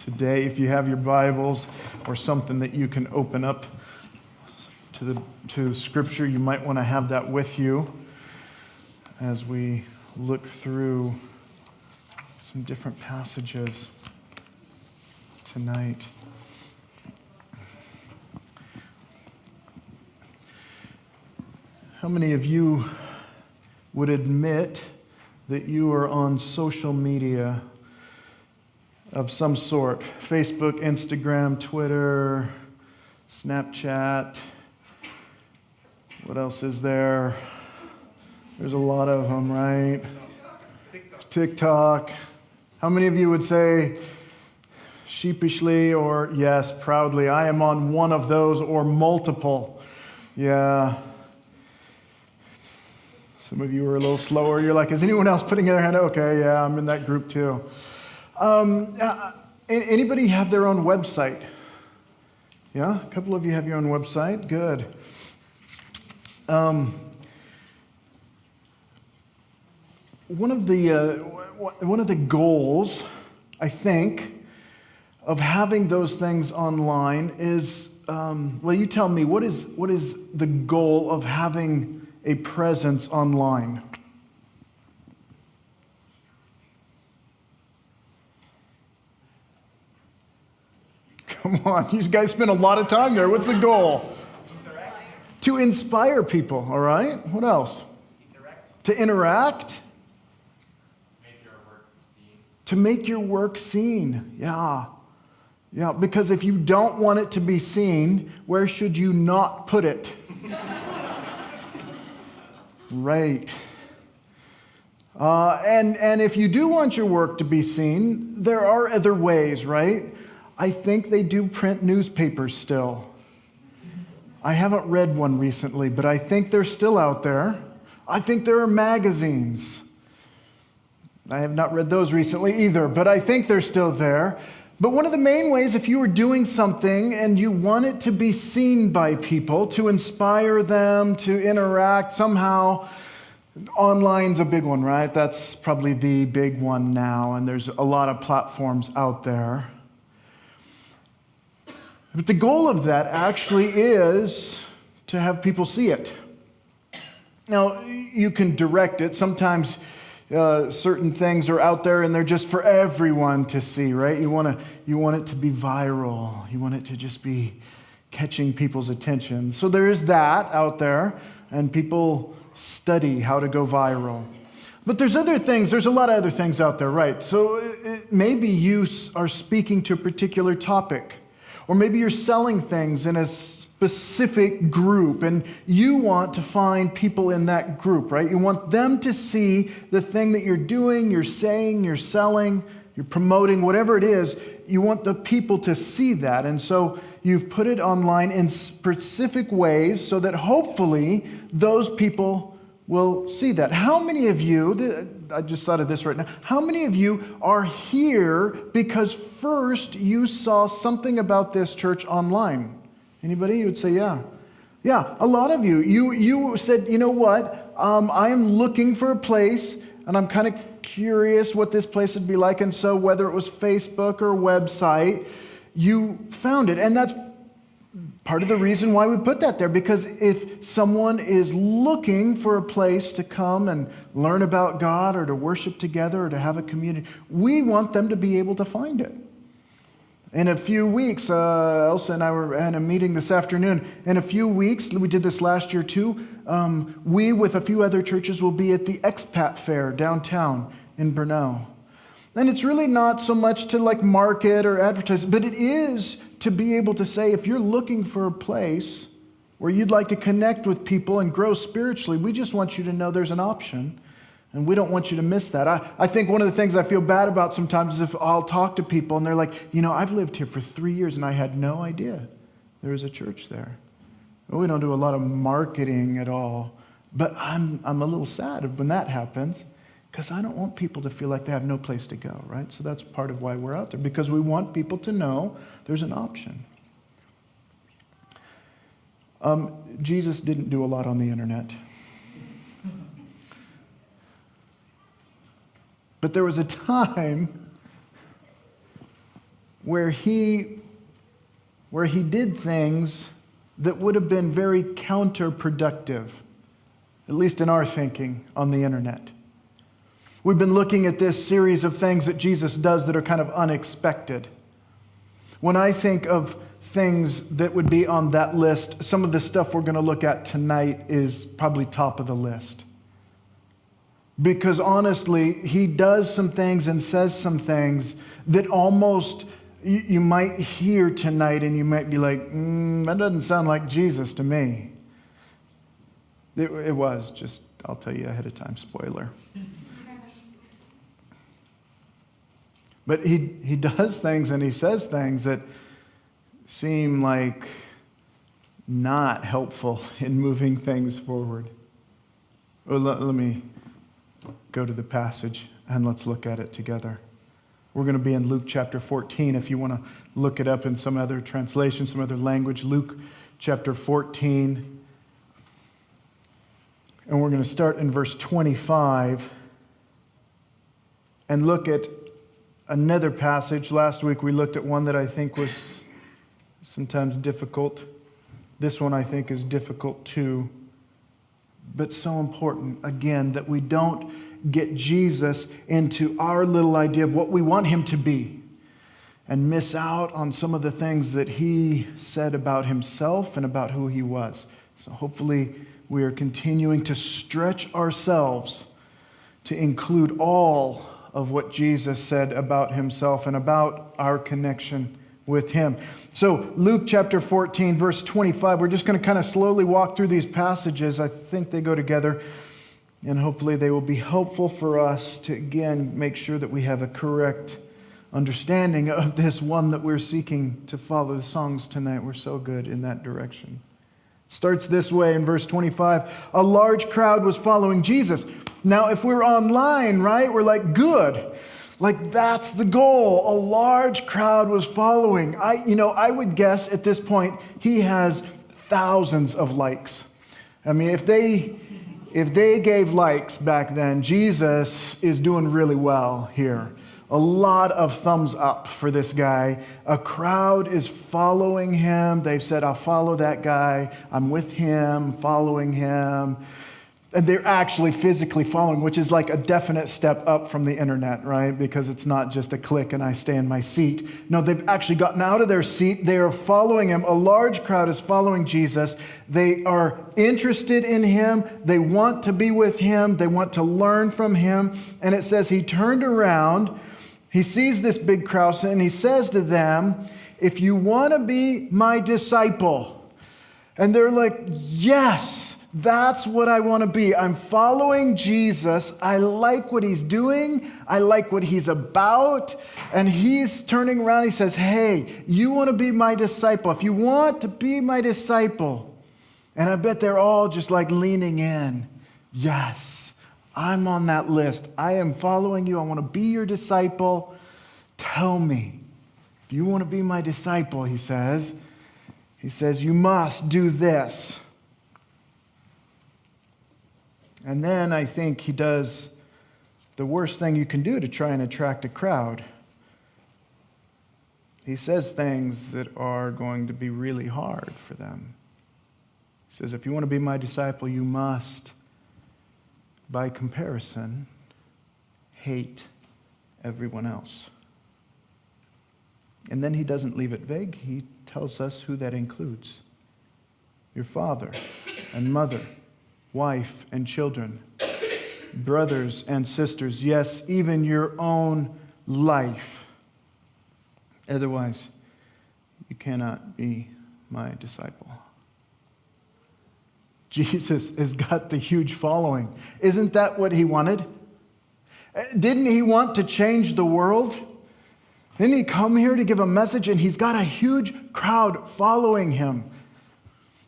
today. If you have your Bibles or something that you can open up to Scripture, you might want to have that with you as we look through some different passages tonight. How many of you would admit that you are on social media of some sort? Facebook, Instagram, Twitter, Snapchat. What else is there? There's a lot of them, right? TikTok. How many of you would say sheepishly or yes, proudly, I am on one of those or multiple? Yeah. Some of you are a little slower. You're like, is anyone else putting their hand? Okay, yeah, I'm in that group too. Anybody have their own website? Yeah, a couple of you have your own website. Good. One of the goals, I think, of having those things online is, well, you tell me, what is the goal of having a presence online? Come on, you guys spend a lot of time there. What's the goal? To inspire people, all right? What else? To interact? Make your work seen. To make your work seen, yeah. Yeah, because if you don't want it to be seen, where should you not put it? Right. And if you do want your work to be seen, there are other ways, right? I think they do print newspapers still. I haven't read one recently, but I think they're still out there. I think there are magazines. I have not read those recently either, but I think they're still there. But one of the main ways, if you are doing something and you want it to be seen by people, to inspire them, to interact somehow, online's a big one, right? That's probably the big one now, and there's a lot of platforms out there. But the goal of that actually is to have people see it. Now, you can direct it. Sometimes certain things are out there and they're just for everyone to see, right? You want it to be viral. You want it to just be catching people's attention. So there is that out there, and people study how to go viral. But there's other things. There's a lot of other things out there, right? So maybe you are speaking to a particular topic, or maybe you're selling things in a specific group, and you want to find people in that group, right? You want them to see the thing that you're doing, you're saying, you're selling, you're promoting, whatever it is. You want the people to see that. And so you've put it online in specific ways so that hopefully those people will see that. How many of you, I just thought of this right now, how many of you are here because first you saw something about this church online? Anybody? You would say, yeah. Yeah, a lot of you. You said, you know what? I am looking for a place, and I'm kind of curious what this place would be like. And so whether it was Facebook or website, you found it. And that's part of the reason why we put that there, because if someone is looking for a place to come and learn about God or to worship together or to have a community, we want them to be able to find it. In a few weeks, Elsa and I were at a meeting this afternoon. In a few weeks, we did this last year too, we with a few other churches will be at the Expat Fair downtown in Brno. And it's really not so much to like market or advertise, but it is to be able to say, if you're looking for a place where you'd like to connect with people and grow spiritually, we just want you to know there's an option. And we don't want you to miss that. I think one of the things I feel bad about sometimes is if I'll talk to people and they're like, you know, I've lived here for 3 years and I had no idea there was a church there. Well, we don't do a lot of marketing at all. But I'm a little sad when that happens, because I don't want people to feel like they have no place to go, right? So that's part of why we're out there, because we want people to know there's an option. Jesus didn't do a lot on the internet. But there was a time where he did things that would have been very counterproductive, at least in our thinking on the internet. We've been looking at this series of things that Jesus does that are kind of unexpected. When I think of things that would be on that list, some of the stuff we're going to look at tonight is probably top of the list. Because honestly, he does some things and says some things that almost you might hear tonight and you might be like, that doesn't sound like Jesus to me. It was, just, I'll tell you ahead of time, spoiler. But he does things and he says things that seem like not helpful in moving things forward. Well, let me go to the passage and let's look at it together. We're going to be in Luke chapter 14. If you want to look it up in some other translation, some other language, Luke chapter 14. And we're going to start in verse 25 and look at another passage. Last week we looked at one that I think was sometimes difficult. This one I think is difficult too, but so important, again, that we don't get Jesus into our little idea of what we want him to be and miss out on some of the things that he said about himself and about who he was. So hopefully we are continuing to stretch ourselves to include all of what Jesus said about himself and about our connection with him. So Luke chapter 14, verse 25, we're just going to kind of slowly walk through these passages. I think they go together, and hopefully they will be helpful for us to, again, make sure that we have a correct understanding of this one that we're seeking to follow. The songs tonight were so good in that direction. It starts this way in verse 25. A large crowd was following Jesus. Now, if we're online, right, we're like, good. Like, that's the goal. A large crowd was following. I would guess at this point, he has thousands of likes. I mean, if they gave likes back then, Jesus is doing really well here. A lot of thumbs up for this guy. A crowd is following him. They've said, I'll follow that guy. I'm with him, following him. And they're actually physically following, which is like a definite step up from the internet, right? Because it's not just a click and I stay in my seat. No, they've actually gotten out of their seat. They are following him. A large crowd is following Jesus. They are interested in him. They want to be with him. They want to learn from him. And it says he turned around. He sees this big crowd and he says to them, if you want to be my disciple. And they're like, yes. That's what I want to be. I'm following Jesus. I like what he's doing. I like what he's about. And he's turning around. He says, hey, you want to be my disciple. If you want to be my disciple. And I bet they're all just like leaning in. Yes, I'm on that list. I am following you. I want to be your disciple. Tell me. If you want to be my disciple, he says, you must do this. And then I think he does the worst thing you can do to try and attract a crowd. He says things that are going to be really hard for them. He says, if you want to be my disciple, you must, by comparison, hate everyone else. And then he doesn't leave it vague. He tells us who that includes. Your father and mother, wife and children, brothers and sisters, yes, even your own life. Otherwise, you cannot be my disciple. Jesus has got the huge following. Isn't that what he wanted? Didn't he want to change the world? Didn't he come here to give a message? And he's got a huge crowd following him.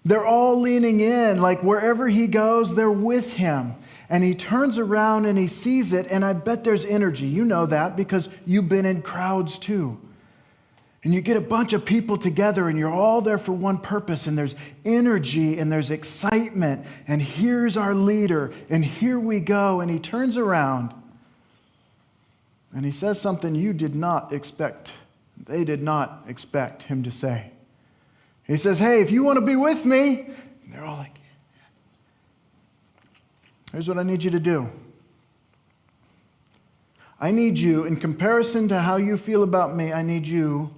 They're all leaning in, like wherever he goes, they're with him. And he turns around and he sees it, and I bet there's energy. You know that because you've been in crowds too. And you get a bunch of people together and you're all there for one purpose, and there's energy and there's excitement, and here's our leader, and here we go. And he turns around and he says something you did not expect They did not expect him to say. He says, hey, if you want to be with me, and they're all like, here's what I need you to do. I need you, in comparison to how you feel about me, I need you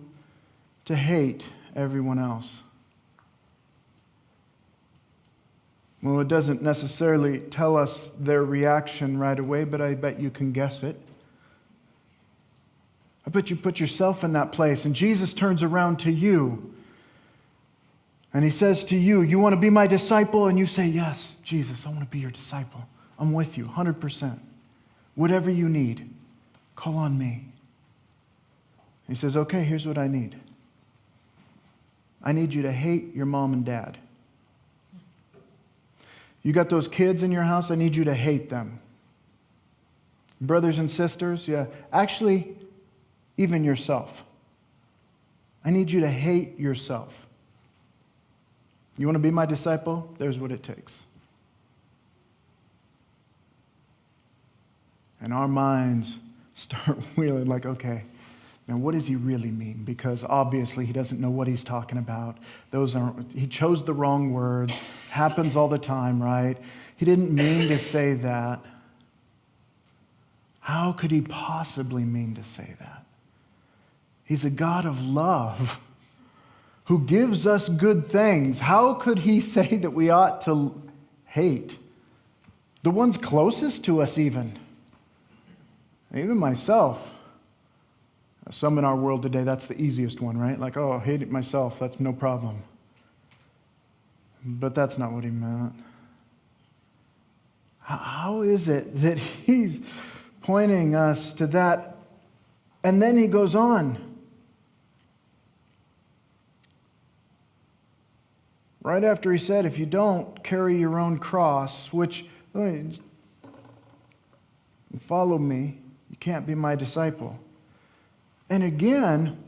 to hate everyone else. Well, it doesn't necessarily tell us their reaction right away, but I bet you can guess it. I bet you put yourself in that place, and Jesus turns around to you, and he says to you, you want to be my disciple? And you say, yes, Jesus, I want to be your disciple. I'm with you, 100%. Whatever you need, call on me. He says, okay, here's what I need. I need you to hate your mom and dad. You got those kids in your house, I need you to hate them. Brothers and sisters, yeah. Actually, even yourself. I need you to hate yourself. You want to be my disciple? There's what it takes. And our minds start wheeling like, okay, now what does he really mean? Because obviously he doesn't know what he's talking about. He chose the wrong words. Happens all the time, right? He didn't mean to say that. How could he possibly mean to say that? He's a God of love who gives us good things. How could he say that we ought to hate the ones closest to us even? Even myself. Some in our world today, that's the easiest one, right? Like, oh, I hate it myself, that's no problem. But that's not what he meant. How is it that he's pointing us to that? And then he goes on. Right after he said, if you don't carry your own cross, which, follow me, you can't be my disciple. And again,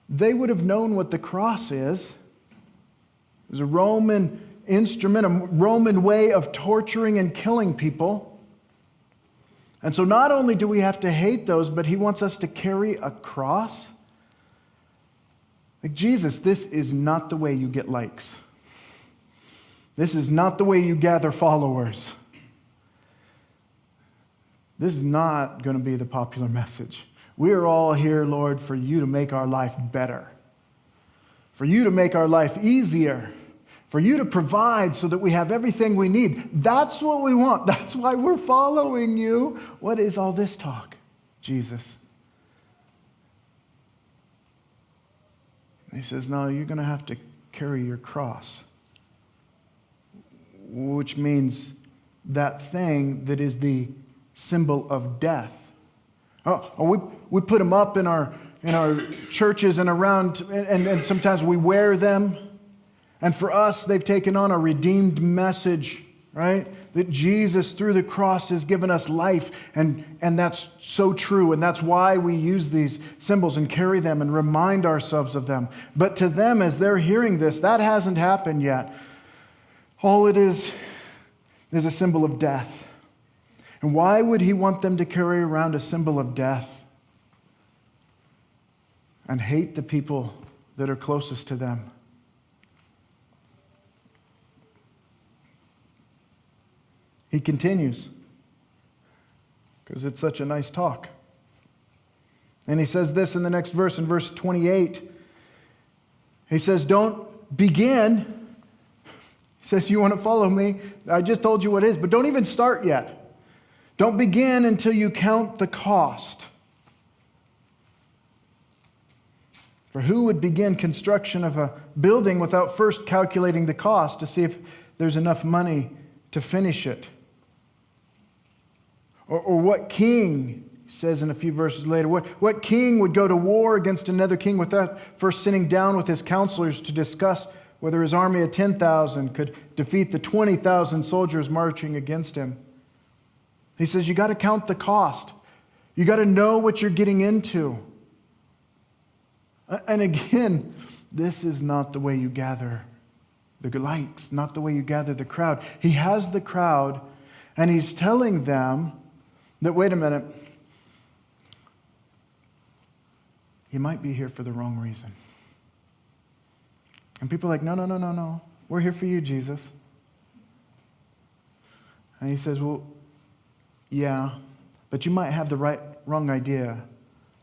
they would have known what the cross is. It was a Roman instrument, a Roman way of torturing and killing people. And so not only do we have to hate those, but he wants us to carry a cross. Like, Jesus, this is not the way you get likes. This is not the way you gather followers. This is not going to be the popular message. We are all here, Lord, for you to make our life better, for you to make our life easier, for you to provide so that we have everything we need. That's what we want. That's why we're following you. What is all this talk, Jesus? He says, no, you're going to have to carry your cross, which means that thing that is the symbol of death. We put them up in our churches and around, and sometimes we wear them. And for us, they've taken on a redeemed message, right? That Jesus, through the cross, has given us life. And that's so true. And that's why we use these symbols and carry them and remind ourselves of them. But to them, as they're hearing this, that hasn't happened yet. All it is a symbol of death. And why would he want them to carry around a symbol of death and hate the people that are closest to them? He continues, because it's such a nice talk. And he says this in the next verse, in verse 28. He says, don't begin. He says, you want to follow me? I just told you what it is, but don't even start yet. Don't begin until you count the cost. For who would begin construction of a building without first calculating the cost to see if there's enough money to finish it? Or what king, he says in a few verses later, what king would go to war against another king without first sitting down with his counselors to discuss whether his army of 10,000 could defeat the 20,000 soldiers marching against him? He says, you got to count the cost. You got to know what you're getting into. And again, this is not the way you gather the likes, not the way you gather the crowd. He has the crowd, and he's telling them that, wait a minute, you might be here for the wrong reason. And people are like, no. We're here for you, Jesus. And he says, well, yeah, but you might have the wrong idea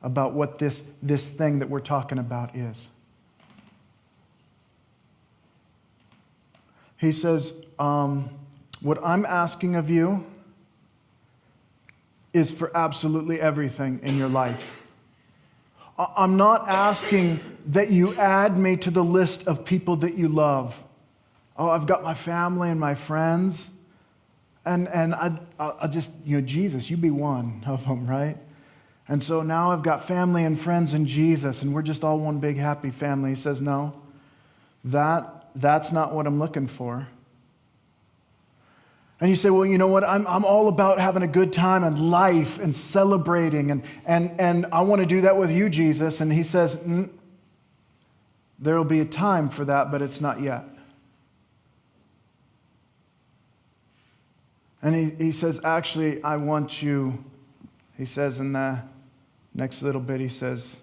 about what this thing that we're talking about is. He says, what I'm asking of you is for absolutely everything in your life. I'm not asking that you add me to the list of people that you love. Oh, I've got my family and my friends. And I'll just, Jesus, you be one of them, right? And so now I've got family and friends in Jesus, and we're just all one big happy family. He says, no, that's not what I'm looking for. And you say, well, you know what? I'm all about having a good time and life and celebrating, and I want to do that with you, Jesus. And he says, there will be a time for that, but it's not yet. And he says, actually, I want you, he says in the next little bit, he says,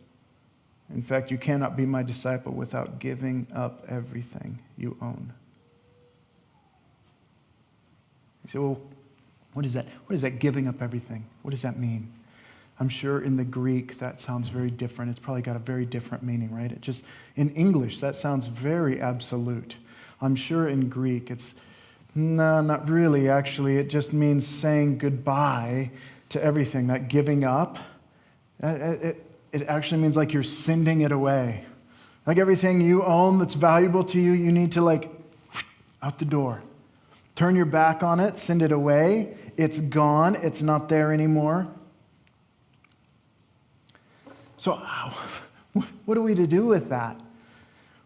in fact, you cannot be my disciple without giving up everything you own. You say, well, what is that? What is that giving up everything? What does that mean? I'm sure in the Greek that sounds very different. It's probably got a very different meaning, right? It just, in English, that sounds very absolute. I'm sure in Greek it's, no, not really, actually. It just means saying goodbye to everything. That giving up, it actually means like you're sending it away. Like everything you own that's valuable to you, you need to out the door. Turn your back on it, send it away. It's gone. It's not there anymore. So what are we to do with that?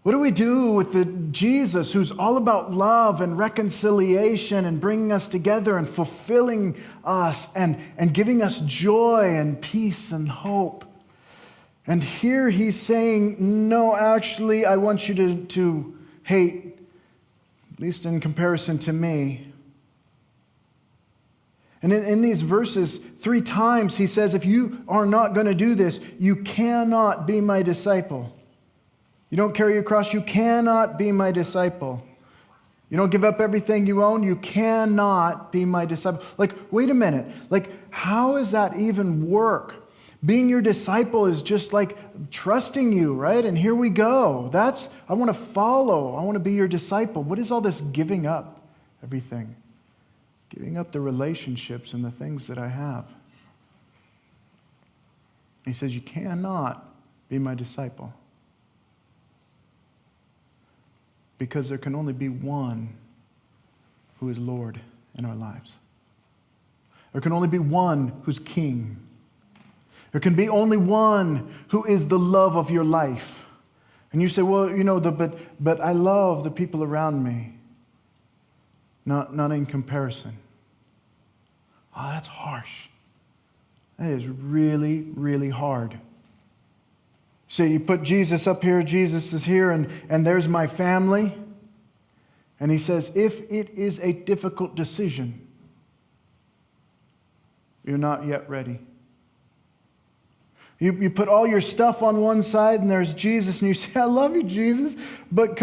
What do we do with the Jesus who's all about love and reconciliation and bringing us together and fulfilling us and giving us joy and peace and hope? And here he's saying, no, actually, I want you to hate, at least in comparison to me. And in these verses, 3 times he says, if you are not going to do this, you cannot be my disciple. You don't carry your cross, you cannot be my disciple. You don't give up everything you own, you cannot be my disciple. Wait a minute. How does that even work? Being your disciple is just like trusting you, right? And here we go. I want to follow. I want to be your disciple. What is all this giving up everything? Giving up the relationships and the things that I have. He says, you cannot be my disciple. Because there can only be one who is Lord in our lives. There can only be one who's king. There can be only one who is the love of your life. And you say, well, but I love the people around me. Not in comparison. Oh, that's harsh. That is really, really hard. So you put Jesus up here, Jesus is here, and there's my family. And he says, if it is a difficult decision, you're not yet ready. You put all your stuff on one side and there's Jesus, and you say, I love you, Jesus, but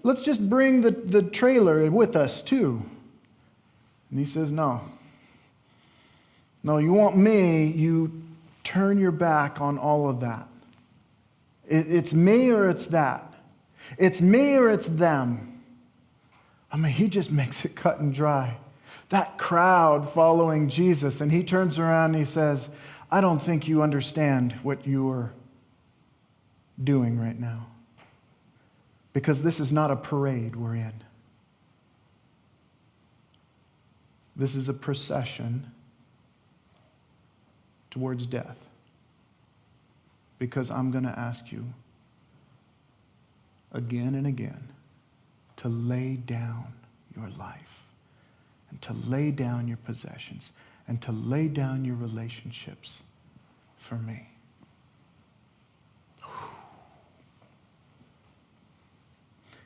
let's just bring the trailer with us too. And he says, no. No, you want me, you turn your back on all of that. It's me or it's that. It's me or it's them. I mean, he just makes it cut and dry. That crowd following Jesus, and he turns around and he says, I don't think you understand what you are doing right now. Because this is not a parade we're in. This is a procession towards death. Because I'm going to ask you again and again to lay down your life and to lay down your possessions and to lay down your relationships for me.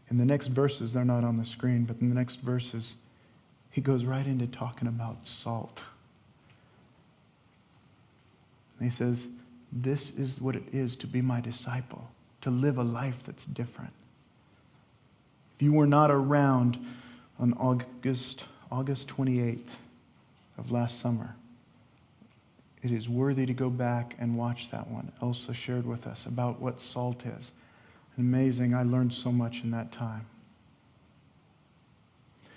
In the next verses, they're not on the screen, but in the next verses, he goes right into talking about salt. And he says, This is what it is to be my disciple, to live a life that's different. If you were not around on August 28th of last summer, it is worthy to go back and watch that one. Elsa shared with us about what salt is. Amazing. I learned so much in that time.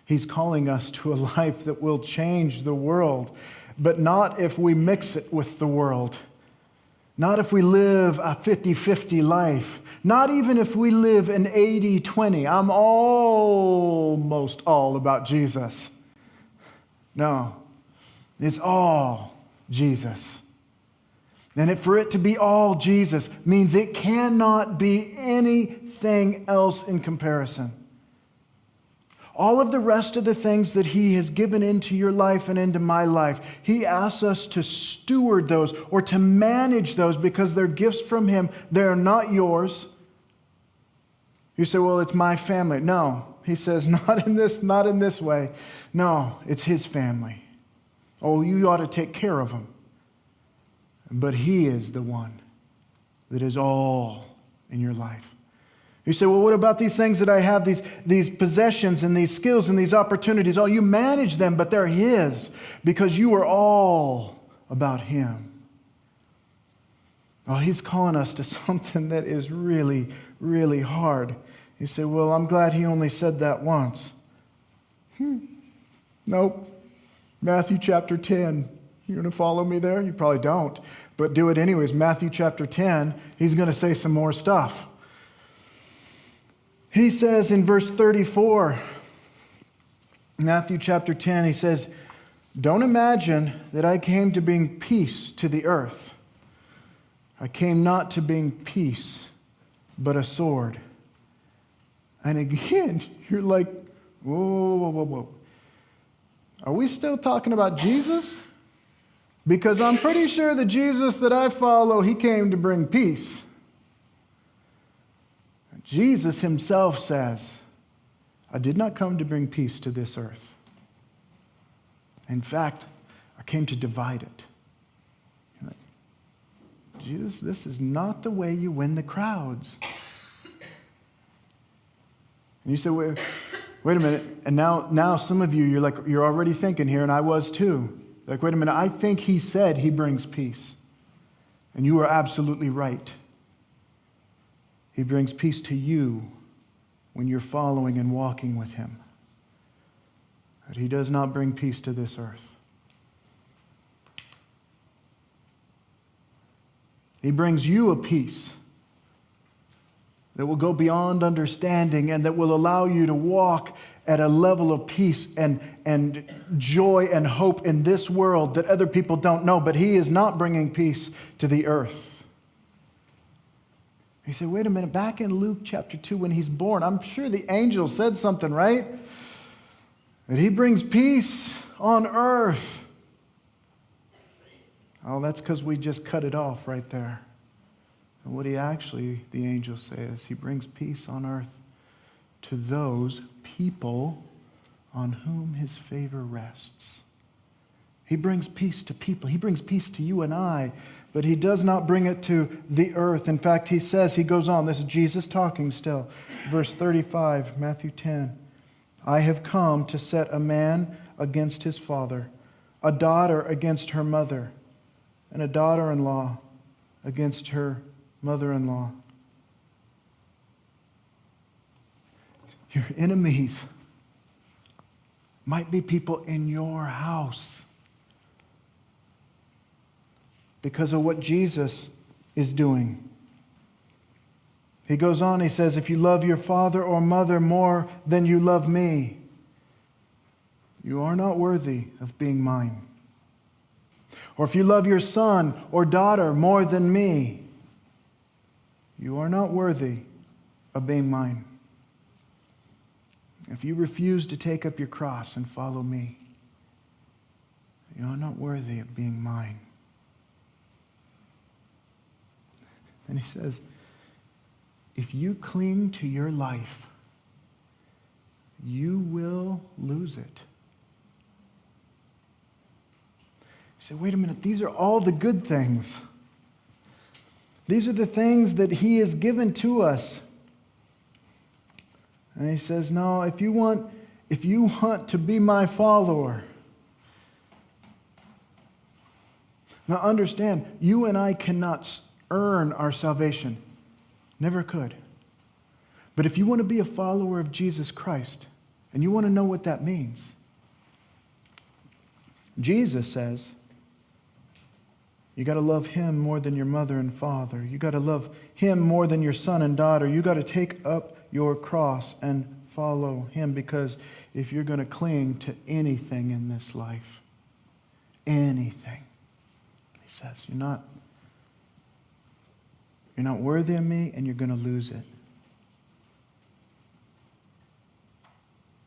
He's calling us to a life that will change the world, but not if we mix it with the world. Not if we live a 50-50 life. Not even if we live an 80-20. I'm almost all about Jesus. No, it's all Jesus. And for it to be all Jesus means it cannot be anything else in comparison. All of the rest of the things that He has given into your life and into my life, He asks us to steward those or to manage those because they're gifts from Him. They're not yours. You say, well, it's my family. No, He says, not in this way. No, it's His family. Oh, you ought to take care of them. But He is the one that is all in your life. You say, well, what about these things that I have, these possessions and these skills and these opportunities? Oh, you manage them, but they're His because you are all about Him. Oh, He's calling us to something that is really, really hard. You say, well, I'm glad He only said that once. Nope. Matthew chapter 10. You're going to follow me there? You probably don't, but do it anyways. Matthew chapter 10, He's going to say some more stuff. He says in verse 34, Matthew chapter 10, He says, don't imagine that I came to bring peace to the earth. I came not to bring peace, but a sword. And again, you're like, whoa. Are we still talking about Jesus? Because I'm pretty sure the Jesus that I follow, He came to bring peace. Jesus Himself says, I did not come to bring peace to this earth. In fact, I came to divide it. You're like, Jesus, this is not the way you win the crowds. And you say, wait a minute. And now some of you, you're already thinking here, and I was too. Like, wait a minute, I think He said He brings peace. And you are absolutely right. He brings peace to you when you're following and walking with Him. But He does not bring peace to this earth. He brings you a peace that will go beyond understanding and that will allow you to walk at a level of peace and joy and hope in this world that other people don't know. But He is not bringing peace to the earth. You say, wait a minute, back in Luke chapter 2 when He's born, I'm sure the angel said something, right? That He brings peace on earth. Oh, that's because we just cut it off right there. And what the angel says, He brings peace on earth to those people on whom His favor rests. He brings peace to people. He brings peace to you and I, but He does not bring it to the earth. In fact, He says, He goes on, this is Jesus talking still. Verse 35, Matthew 10. I have come to set a man against his father, a daughter against her mother, and a daughter-in-law against her mother-in-law. Your enemies might be people in your house because of what Jesus is doing. He goes on, he says, if you love your father or mother more than you love me, you are not worthy of being mine. Or if you love your son or daughter more than me, you are not worthy of being mine. If you refuse to take up your cross and follow me, you are not worthy of being mine. And He says, if you cling to your life, you will lose it. You say, wait a minute, these are all the good things. These are the things that He has given to us. And He says, no, if you want to be my follower, now understand, you and I cannot earn our salvation. Never could. But if you want to be a follower of Jesus Christ, and you want to know what that means, Jesus says, you got to love Him more than your mother and father. You got to love Him more than your son and daughter. You got to take up your cross and follow Him, because if you're going to cling to anything in this life, anything, He says, you're not worthy of me, and you're going to lose it.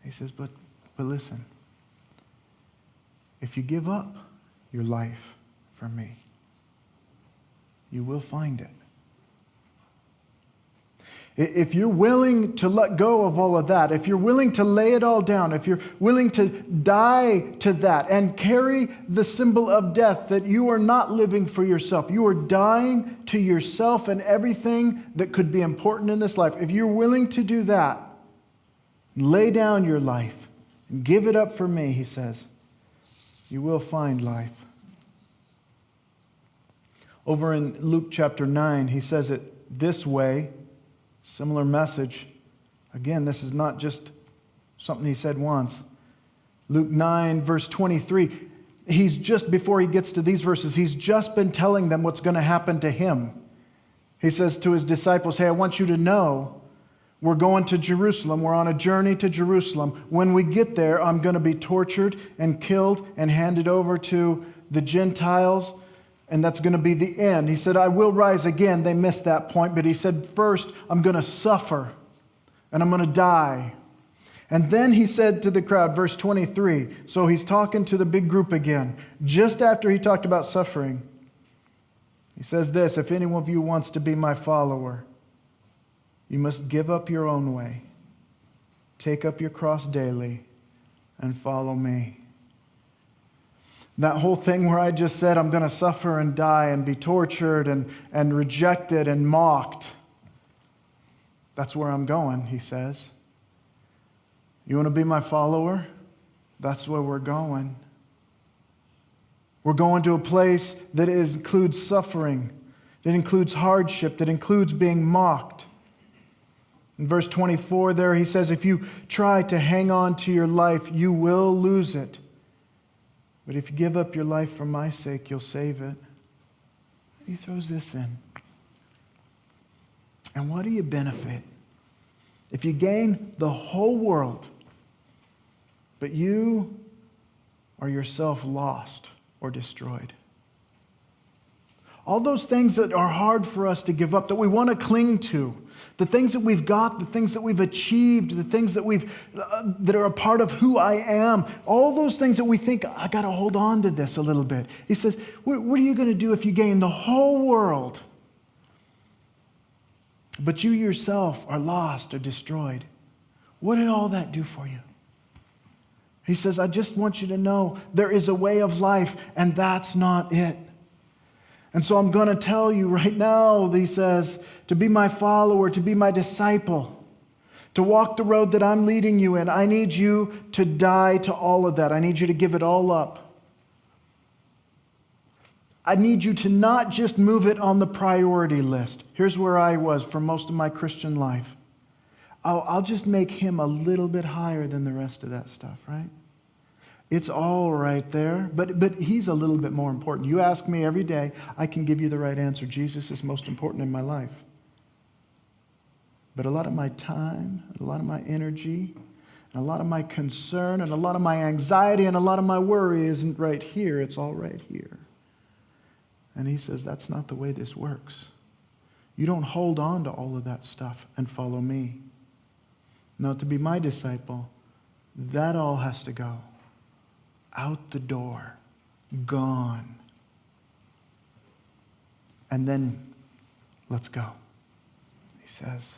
He says, but listen, if you give up your life for me, you will find it. If you're willing to let go of all of that, if you're willing to lay it all down, if you're willing to die to that and carry the symbol of death, that you are not living for yourself, you are dying to yourself and everything that could be important in this life. If you're willing to do that, lay down your life and give it up for me, He says, you will find life. Over in Luke chapter 9, He says it this way, similar message. Again, this is not just something He said once. Luke 9, verse 23, He's just, before He gets to these verses, He's just been telling them what's going to happen to Him. He says to His disciples, hey, I want you to know, we're going to Jerusalem. We're on a journey to Jerusalem. When we get there, I'm going to be tortured and killed and handed over to the Gentiles, and that's going to be the end. He said, I will rise again. They missed that point, but He said, first, I'm going to suffer, and I'm going to die. And then He said to the crowd, verse 23, so He's talking to the big group again. Just after He talked about suffering, He says this, if any one of you wants to be my follower, you must give up your own way, take up your cross daily, and follow me. That whole thing where I just said I'm going to suffer and die and be tortured and rejected and mocked, that's where I'm going, He says. You want to be my follower? That's where we're going. We're going to a place that includes suffering, that includes hardship, that includes being mocked. In verse 24 there, He says, if you try to hang on to your life, you will lose it. But if you give up your life for my sake, you'll save it. He throws this in. And what do you benefit if you gain the whole world, but you are yourself lost or destroyed? All those things that are hard for us to give up, that we want to cling to, the things that we've got, the things that we've achieved, the things that that are a part of who I am, all those things that we think, I got to hold on to this a little bit. He says, what are you going to do if you gain the whole world, but you yourself are lost or destroyed? What did all that do for you? He says, I just want you to know there is a way of life, and that's not it. And so I'm going to tell you right now, He says, to be my follower, to be my disciple, to walk the road that I'm leading you in, I need you to die to all of that. I need you to give it all up. I need you to not just move it on the priority list. Here's where I was for most of my Christian life. I'll just make Him a little bit higher than the rest of that stuff, right? It's all right there, but He's a little bit more important. You ask me every day, I can give you the right answer. Jesus is most important in my life. But a lot of my time, a lot of my energy, and a lot of my concern, and a lot of my anxiety, and a lot of my worry isn't right here. It's all right here. And He says, that's not the way this works. You don't hold on to all of that stuff and follow me. No, to be my disciple, that all has to go. Out the door, gone. And then, let's go, He says.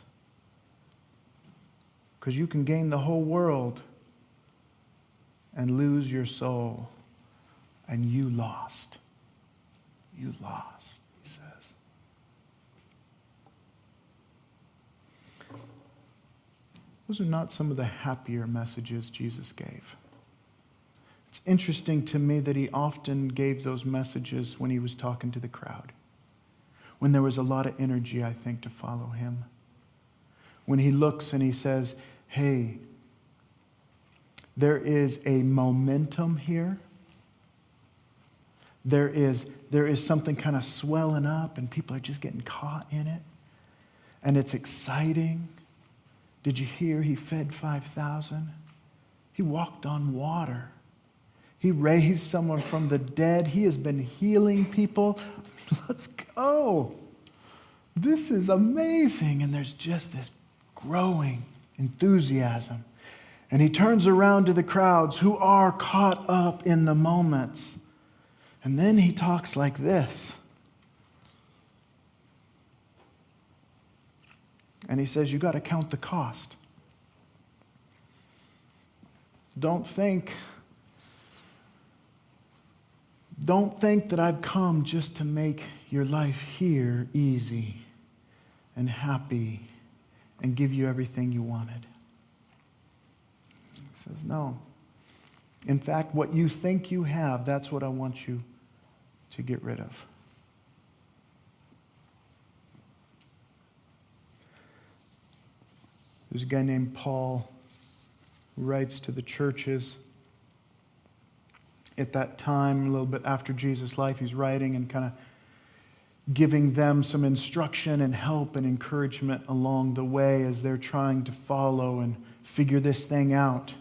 Because you can gain the whole world and lose your soul. And you lost. You lost, He says. those are not some of the happier messages Jesus gave. It's interesting to me that he often gave those messages when he was talking to the crowd, when there was a lot of energy, I think, to follow him. When he looks and he says, hey, there is a momentum here. There is something kind of swelling up and people are just getting caught in it. And it's exciting. Did you hear he fed 5,000? He walked on water. He raised someone from the dead. He has been healing people. Let's go. This is amazing. And there's just this growing enthusiasm. And he turns around to the crowds who are caught up in the moments. And then he talks like this. And he says, you got to count the cost. Don't think that I've come just to make your life here easy and happy and give you everything you wanted. He says, no. In fact, what you think you have, that's what I want you to get rid of. There's a guy named Paul who writes to the churches at that time, a little bit after Jesus' life. He's writing and kind of giving them some instruction and help and encouragement along the way as they're trying to follow and figure this thing out.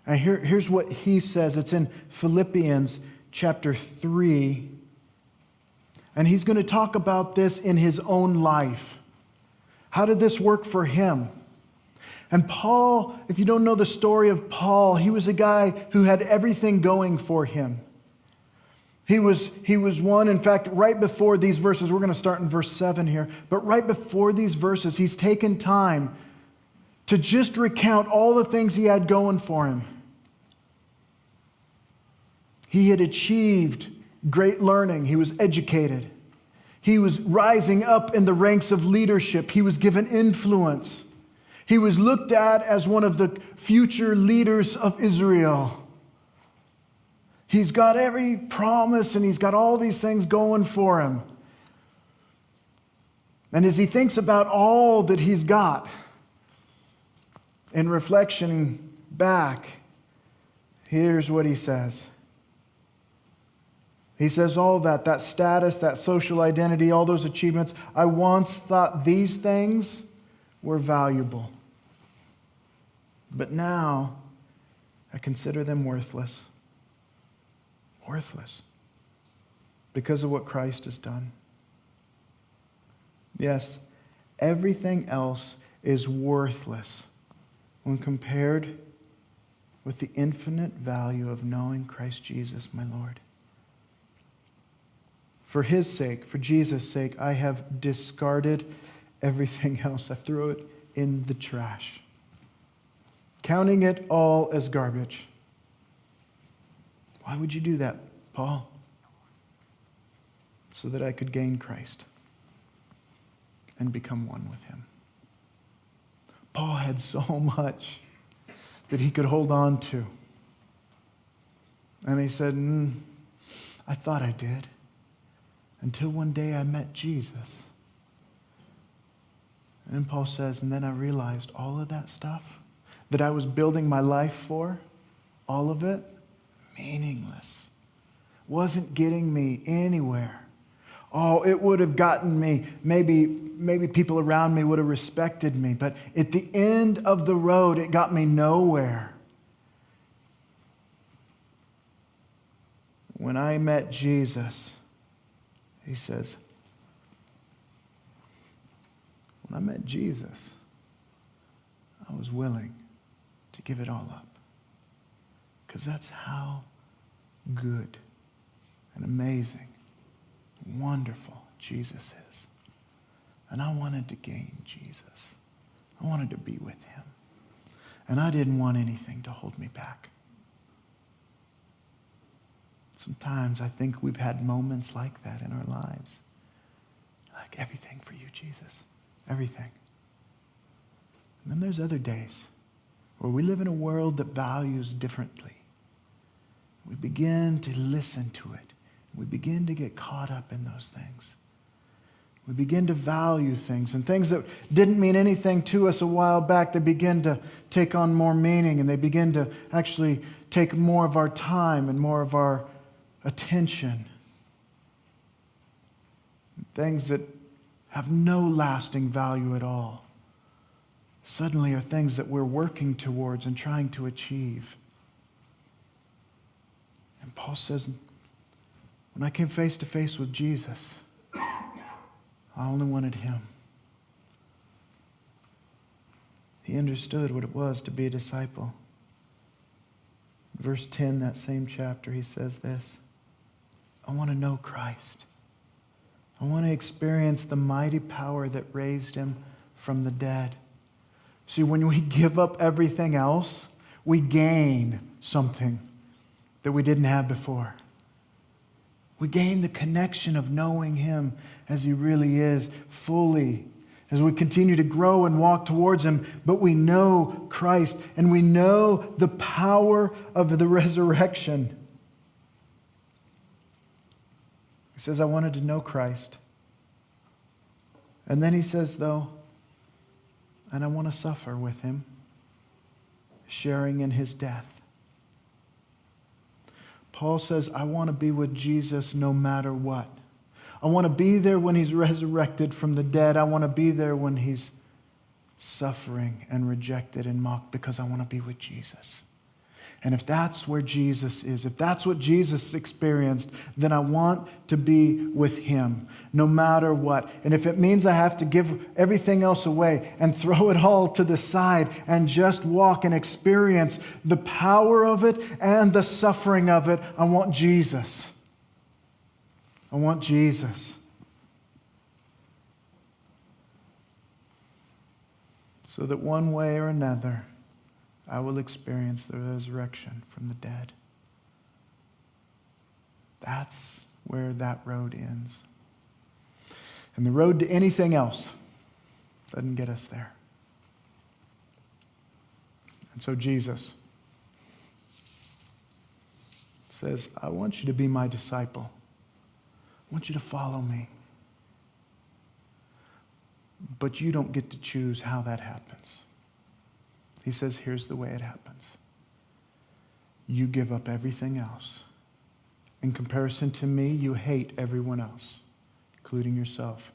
And here's what he says. It's in Philippians chapter 3. And he's going to talk about this in his own life. How did this work for him? And Paul, if you don't know the story of Paul, he was a guy who had everything going for him. He was one, in fact, right before these verses, we're going to start in verse 7 here, but right before these verses, he's taken time to just recount all the things he had going for him. He had achieved great learning. He was educated. He was rising up in the ranks of leadership. He was given influence. He was looked at as one of the future leaders of Israel. He's got every promise and he's got all these things going for him. And as he thinks about all that he's got, in reflection back, here's what he says. He says all that status, that social identity, all those achievements, I once thought these things were valuable. But now I consider them worthless. Worthless. Because of what Christ has done. Yes, everything else is worthless when compared with the infinite value of knowing Christ Jesus, my Lord. For his sake, for Jesus' sake, I have discarded everything else. I threw it in the trash, counting it all as garbage. Why would you do that, Paul? So that I could gain Christ and become one with him. Paul had so much that he could hold on to. And he said, I thought I did. Until one day I met Jesus. And then Paul says, and then I realized all of that stuff that I was building my life for, all of it, meaningless. Wasn't getting me anywhere. Oh, it would have gotten me, maybe people around me would have respected me, but at the end of the road, it got me nowhere. When I met Jesus, he says, when I met Jesus, I was willing to give it all up. Because that's how good and amazing, wonderful Jesus is. And I wanted to gain Jesus. I wanted to be with him. And I didn't want anything to hold me back. Sometimes I think we've had moments like that in our lives. Like everything for you, Jesus. Everything. And then there's other days where we live in a world that values differently. We begin to listen to it. We begin to get caught up in those things. We begin to value things, and things that didn't mean anything to us a while back, they begin to take on more meaning, and they begin to actually take more of our time and more of our attention. Things that have no lasting value at all suddenly are things that we're working towards and trying to achieve. And Paul says, when I came face to face with Jesus, I only wanted him. He understood what it was to be a disciple. Verse 10, that same chapter, he says this: I want to know Christ. I want to experience the mighty power that raised him from the dead. See, when we give up everything else, we gain something that we didn't have before. We gain the connection of knowing him as he really is, fully, as we continue to grow and walk towards him. But we know Christ, and we know the power of the resurrection. He says, I wanted to know Christ. And then he says, though, and I want to suffer with him, sharing in his death. Paul says, I want to be with Jesus no matter what. I want to be there when he's resurrected from the dead. I want to be there when he's suffering and rejected and mocked, because I want to be with Jesus. And if that's where Jesus is, if that's what Jesus experienced, then I want to be with him no matter what. And if it means I have to give everything else away and throw it all to the side and just walk and experience the power of it and the suffering of it, I want Jesus. I want Jesus. So that one way or another, I will experience the resurrection from the dead. That's where that road ends. And the road to anything else doesn't get us there. And so Jesus says, I want you to be my disciple. I want you to follow me. But you don't get to choose how that happens. He says, here's the way it happens. You give up everything else. In comparison to me, you hate everyone else, including yourself.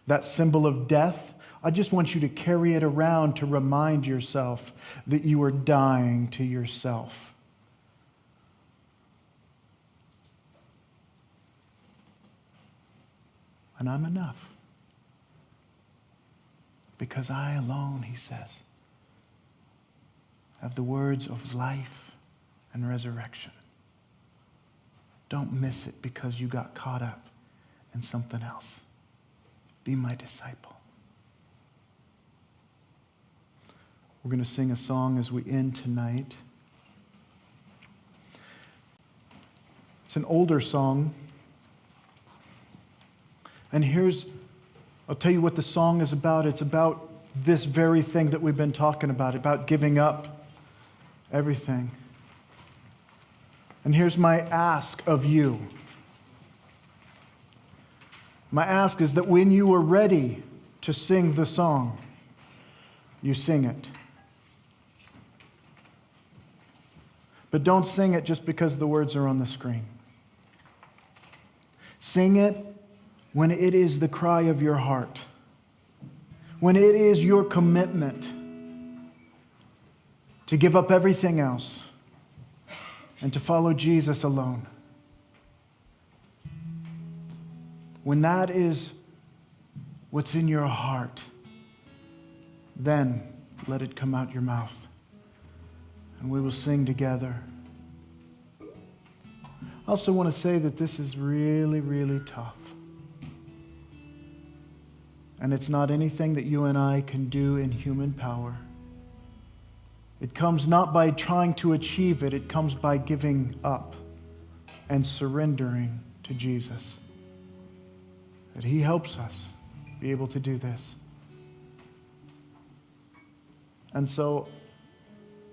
That symbol of death, I just want you to carry it around to remind yourself that you are dying to yourself. And I'm enough. Because I alone, he says, have the words of life and resurrection. Don't miss it because you got caught up in something else. Be my disciple. We're going to sing a song as we end tonight. It's an older song. And I'll tell you what the song is about. It's about this very thing that we've been talking about giving up everything. And here's my ask of you. My ask is that when you are ready to sing the song, you sing it. But don't sing it just because the words are on the screen. Sing it when it is the cry of your heart, when it is your commitment to give up everything else and to follow Jesus alone. When that is what's in your heart, then let it come out your mouth and we will sing together. I also want to say that this is really, really tough. And it's not anything that you and I can do in human power. It comes not by trying to achieve it. It comes by giving up and surrendering to Jesus. That he helps us be able to do this. And so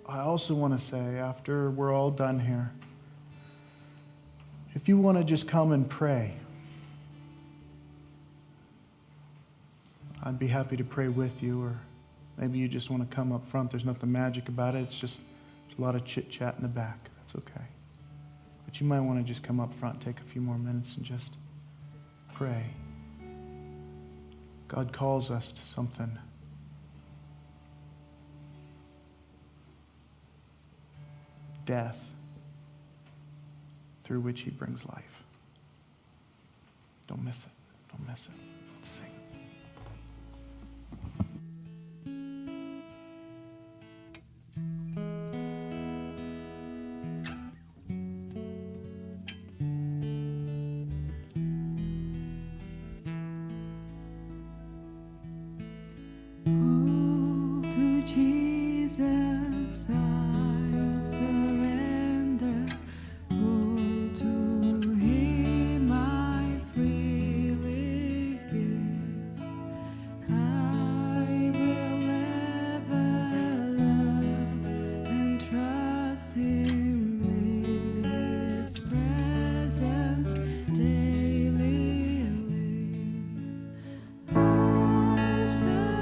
I also want to say, after we're all done here, if you want to just come and pray, I'd be happy to pray with you, or maybe you just want to come up front. There's nothing magic about it. It's just a lot of chit-chat in the back. That's okay. But you might want to just come up front, take a few more minutes, and just pray. God calls us to something. Death, through which he brings life. Don't miss it. Don't miss it. Let's sing. To Jesus I surrender. To Him I freely give. I will ever love and trust Him in His presence daily live. I surrender.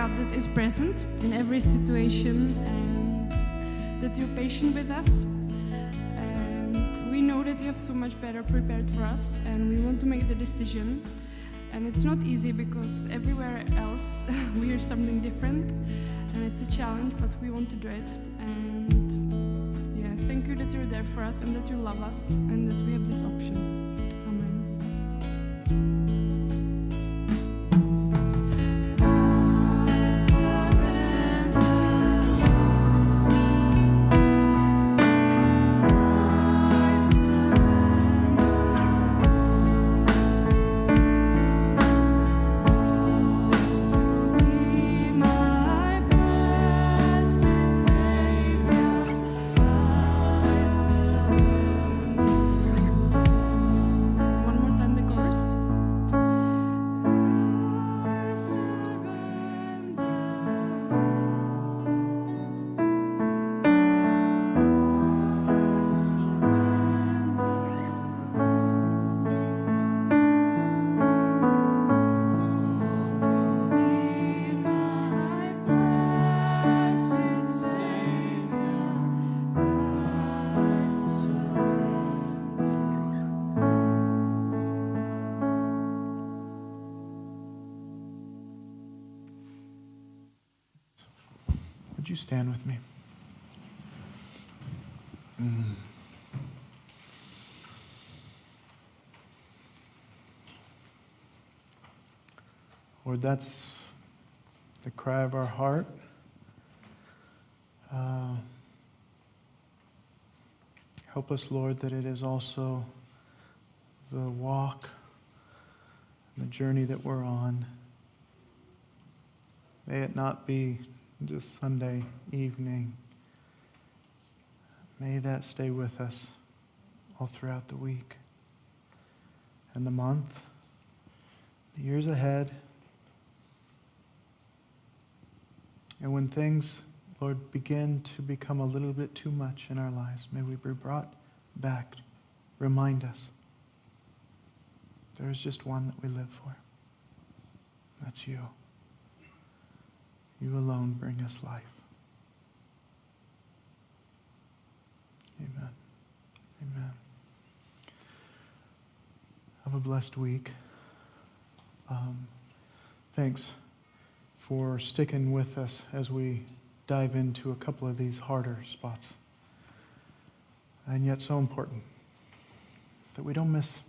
That is present in every situation, and that you're patient with us, and we know that you have so much better prepared for us, and we want to make the decision. And it's not easy because everywhere else we hear something different, and it's a challenge, but we want to do it. And yeah, thank you that you're there for us and that you love us and that we have this option. Amen. One more time the chorus. Would you stand with me? Lord, that's the cry of our heart. Help us, Lord, that it is also the walk, the journey that we're on. May it not be just Sunday evening. May that stay with us all throughout the week and the month, the years ahead. And when things, Lord, begin to become a little bit too much in our lives, may we be brought back. Remind us there is just one that we live for. That's you. You alone bring us life. Amen. Amen. Have a blessed week. Thanks for sticking with us as we dive into a couple of these harder spots. And yet so important that we don't miss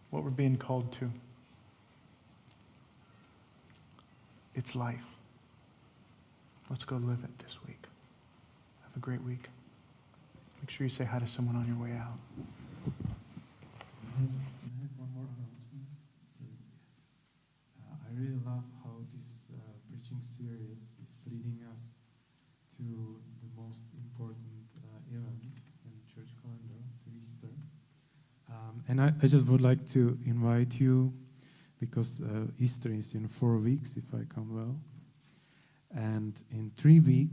what we're being called to. It's life. Let's go live it this week. Have a great week. Make sure you say hi to someone on your way out. I have one more announcement. So, I really love how this preaching series is leading us to the most important event in church calendar, to Easter. And I just would like to invite you, because Easter is in 4 weeks, if I come well. And in 3 weeks,